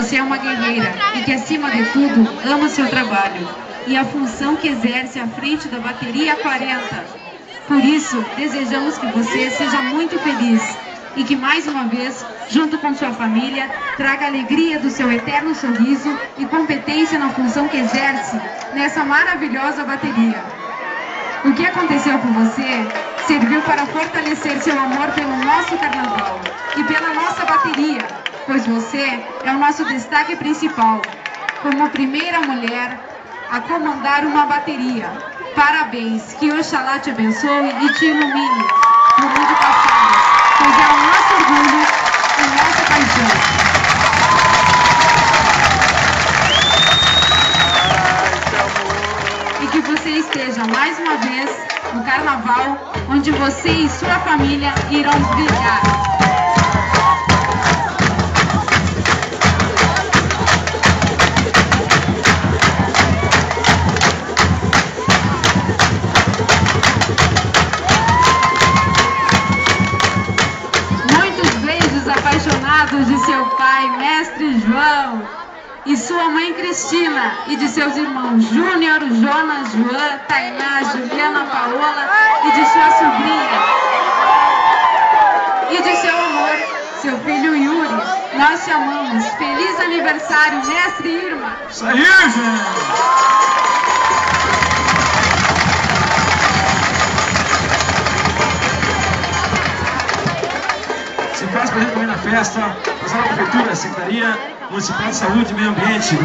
você é uma guerreira e que, acima de tudo, ama o seu trabalho e a função que exerce à frente da Bateria 40. Por isso, desejamos que você seja muito feliz e que, mais uma vez, junto com sua família, traga a alegria do seu eterno sorriso e competência na função que exerce nessa maravilhosa bateria. O que aconteceu com você serviu para fortalecer seu amor pelo nosso carnaval e pela nossa bateria, pois você é o nosso destaque principal, como a primeira mulher a comandar uma bateria. Parabéns, que Oxalá te abençoe e te ilumine no mundo passado, pois é o nosso orgulho e nossa paixão. E que você esteja mais uma vez no carnaval, onde você e sua família irão brilhar. Apaixonados de seu pai, mestre João, e sua mãe Cristina, e de seus irmãos Júnior, Jonas, João, Tainá, Juliana, Paola, e de sua sobrinha, e de seu amor, seu filho Yuri. Nós te amamos. Feliz aniversário, mestre Irma. Isso aí, gente! Se faz presente também na festa, a Prefeitura, a Secretaria Municipal de Saúde e Meio Ambiente.